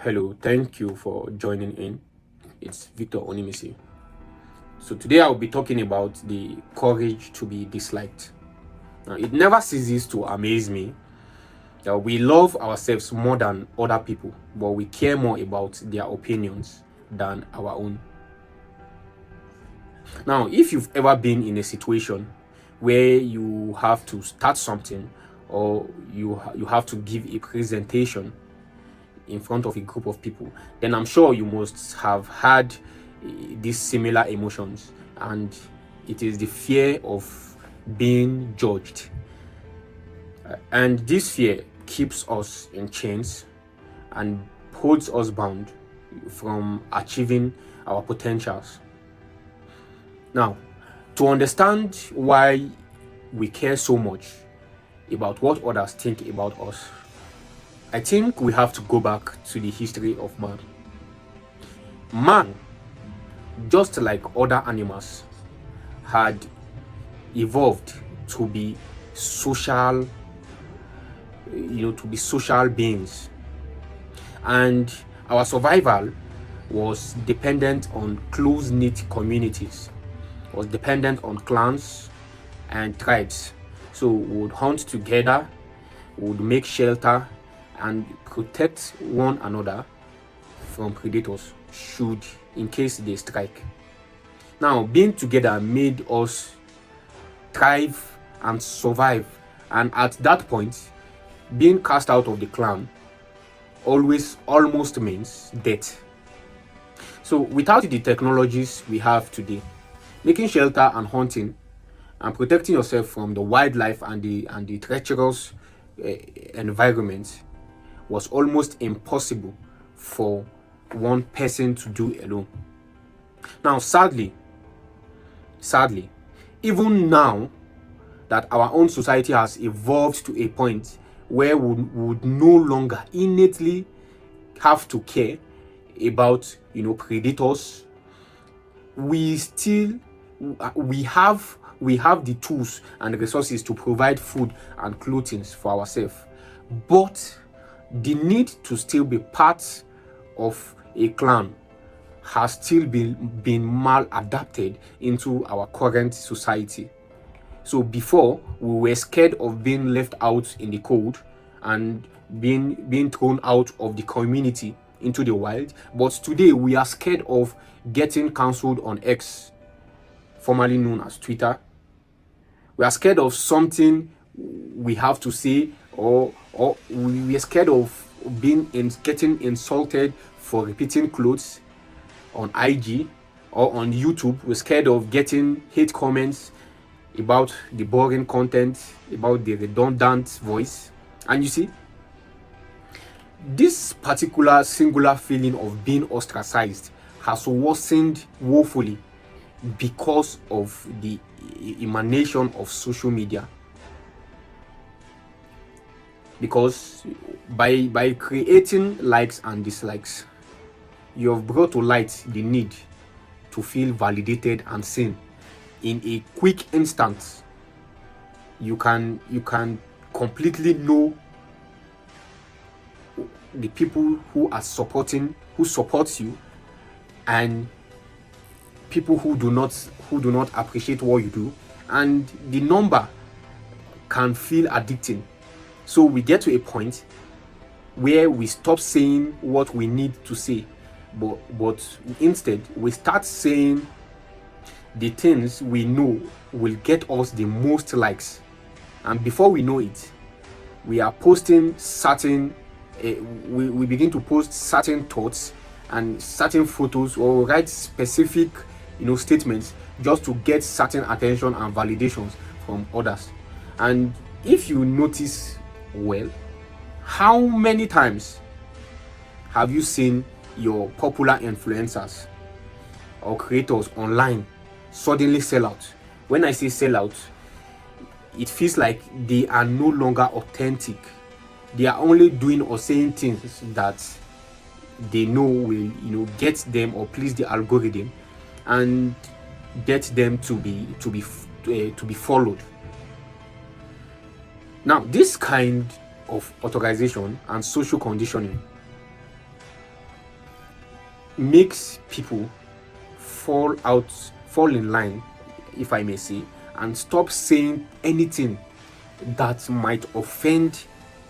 Hello, thank you for joining in. It's Victor Onimisi. So today I'll be talking about the courage to be disliked. Now, it never ceases to amaze me that we love ourselves more than other people, but we care more about their opinions than our own. Now, if you've ever been in a situation where you have to start something or you have to give a presentation in front of a group of people, then I'm sure you must have had these similar emotions, and it is the fear of being judged. And this fear keeps us in chains and holds us bound from achieving our potentials. Now, to understand why we care so much about what others think about us, I think we have to go back to the history of man. Man, just like other animals, had evolved to be social, to be social beings. And our survival was dependent on close-knit communities, was dependent on clans and tribes. So we would hunt together, we would make shelter, and protect one another from predators in case they strike. Now, being together made us thrive and survive, and at that point, being cast out of the clan almost means death. So without the technologies we have today, making shelter and hunting and protecting yourself from the wildlife and the treacherous environment was almost impossible for one person to do alone. Now, sadly, even now that our own society has evolved to a point where we would no longer innately have to care about predators, we have the tools and resources to provide food and clothing for ourselves, but the need to still be part of a clan has still been maladapted into our current society. So before, we were scared of being left out in the cold and being thrown out of the community into the wild, but today we are scared of getting cancelled on X, formerly known as Twitter. We are scared of something we have to say, or we are scared of getting insulted for repeating clothes on IG or on YouTube. We're scared of getting hate comments about the boring content, about the redundant voice. And you see, this particular singular feeling of being ostracized has worsened woefully because of the emanation of social media. Because by creating likes and dislikes, you have brought to light the need to feel validated and seen in a quick instant. You can completely know the people who support you, and people who do not appreciate what you do, and the number can feel addicting. So we get to a point where we stop saying what we need to say, but instead we start saying the things we know will get us the most likes, and before we know it, we are posting certain we begin to post certain thoughts and certain photos, or write specific statements just to get certain attention and validations from others. And if you notice well, how many times have you seen your popular influencers or creators online suddenly sell out? When I say sell out, it feels like they are no longer authentic. They are only doing or saying things that they know will get them or please the algorithm and get them to be followed. Now, this kind of authorization and social conditioning makes people fall in line, if I may say, and stop saying anything that might offend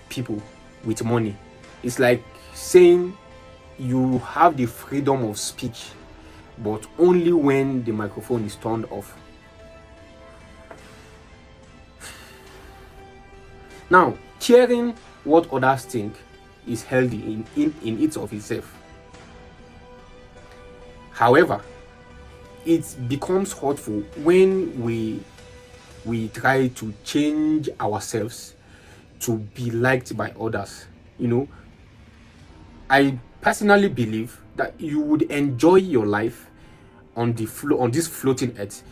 people with money. It's like saying you have the freedom of speech, but only when the microphone is turned off. Now, caring what others think is healthy in it of itself. However, it becomes hurtful when we try to change ourselves to be liked by others. I personally believe that you would enjoy your life on this floating earth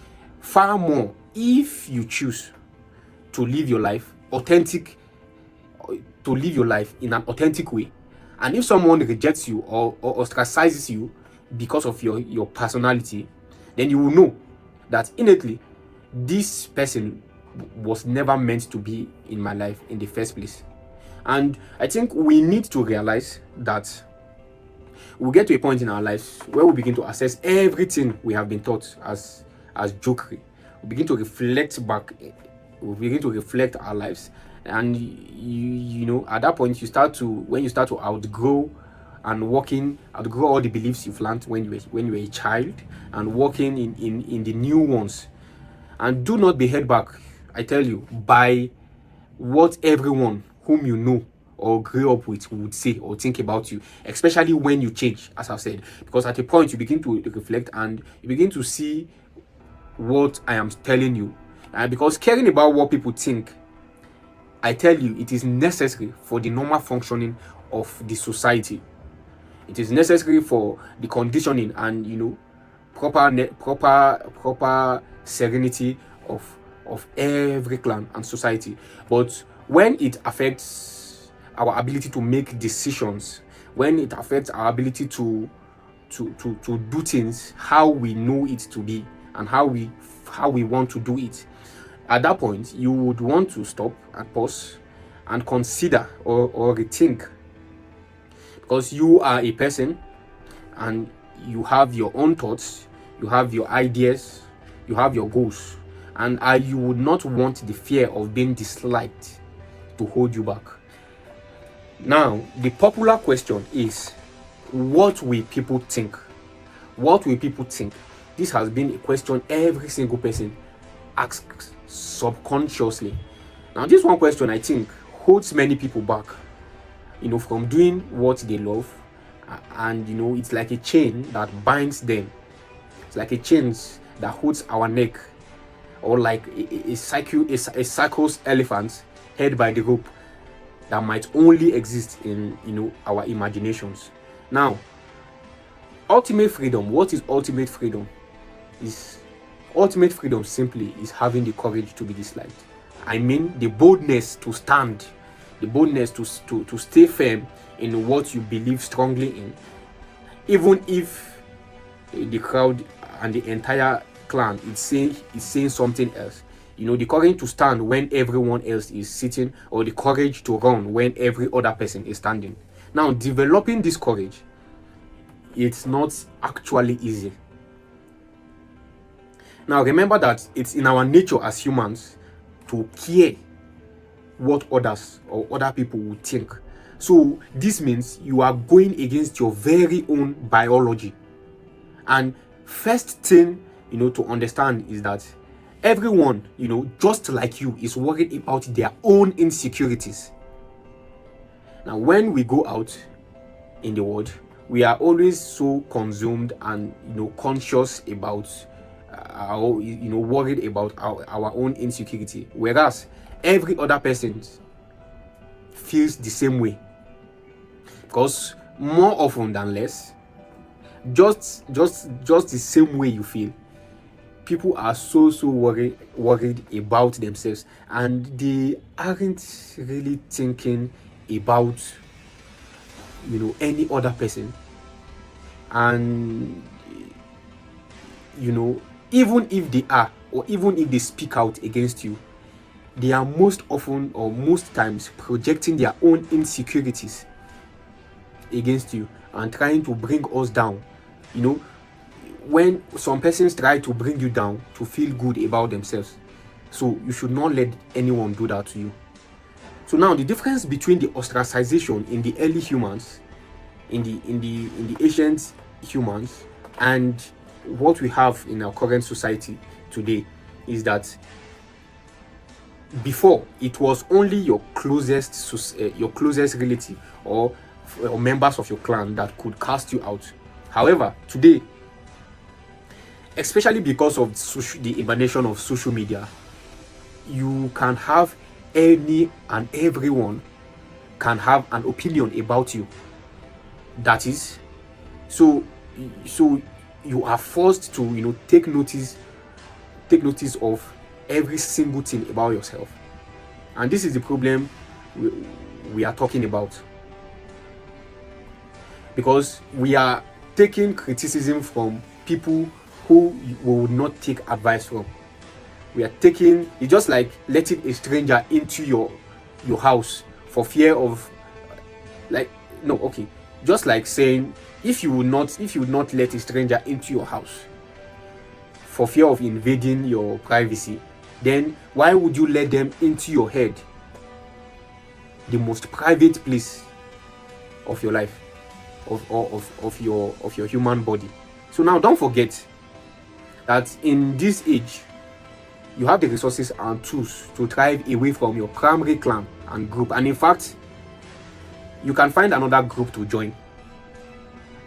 far more if you choose to live your life in an authentic way. And if someone rejects you or ostracizes you because of your personality, then you will know that innately this person was never meant to be in my life in the first place. And I think we need to realize that we'll get to a point in our lives where we begin to assess everything we have been taught as jokery. We begin to reflect back, we begin to reflect our lives, and at that point when you start to outgrow all the beliefs you've learned when you were a child, and walking in the new ones. And do not be held back, I tell you, by what everyone whom you know or grew up with would say or think about you, especially when you change, as I've said. Because at a point you begin to reflect and you begin to see what I am telling you. And because caring about what people think, I tell you, it is necessary for the normal functioning of the society. It is necessary for the conditioning and proper serenity of every clan and society. But when it affects our ability to make decisions, when it affects our ability to do things how we know it to be and how we want to do it, at that point you would want to stop and pause and consider or rethink. Because you are a person and you have your own thoughts, you have your ideas, you have your goals, and you would not want the fear of being disliked to hold you back. Now, the popular question is, what will people think? What will people think? This has been a question every single person asks subconsciously. Now, this one question, I think, holds many people back, from doing what they love. And it's like a chain that binds them. It's like a chain that holds our neck, or like a circus elephant held by the rope that might only exist in our imaginations. Now, ultimate freedom. What is ultimate freedom? Ultimate freedom simply is having the courage to be disliked. I mean, the boldness to stand, the boldness to stay firm in what you believe strongly in, even if the crowd and the entire clan is saying something else. The courage to stand when everyone else is sitting, or the courage to run when every other person is standing. Now, developing this courage, it's not actually easy. Now, remember that it's in our nature as humans to care what others or other people would think. So this means you are going against your very own biology. And first thing to understand is that everyone, just like you, is worried about their own insecurities. Now, when we go out in the world, we are always so consumed and conscious about worried about our own insecurity, whereas every other person feels the same way. Because more often than less, just the same way you feel, people are so worried about themselves, and they aren't really thinking about any other person. And even if they are, or even if they speak out against you, they are most often or most times projecting their own insecurities against you and trying to bring us down You know, when some persons try to bring you down to feel good about themselves, so you should not let anyone do that to you. So now the difference between the ostracization in the early humans, in the ancient humans, and what we have in our current society today is that before it was only your closest relative or members of your clan that could cast you out. However, today, especially because of the emanation of social media, you can have any and everyone can have an opinion about you. That is, so you are forced to, you know, take notice of every single thing about yourself. And this is the problem we are talking about, because we are taking criticism from people who we would not take advice from. We are taking, it's just like letting a stranger into your house for fear of, like, no, okay, just like saying, if you would not let a stranger into your house for fear of invading your privacy, then why would you let them into your head, the most private place of your life, of your human body? So now, don't forget that in this age, you have the resources and tools to thrive away from your primary clan and group. And in fact, you can find another group to join,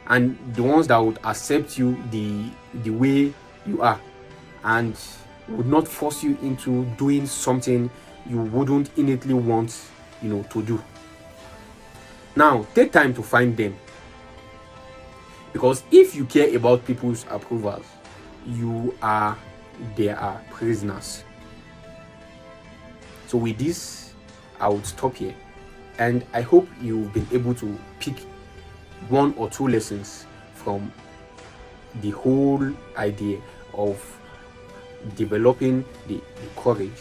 and the ones that would accept you the way you are and would not force you into doing something you wouldn't innately want, you know, to do. Now, take time to find them, because if you care about people's approvals, they are prisoners. So with this, I would stop here, and I hope you've been able to pick one or two lessons from the whole idea of developing the courage,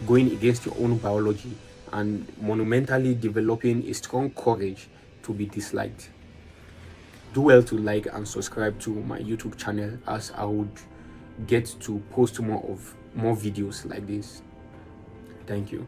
going against your own biology, and monumentally developing a strong courage to be disliked. Do well to like and subscribe to my YouTube channel, as I would get to post more videos like this. Thank you.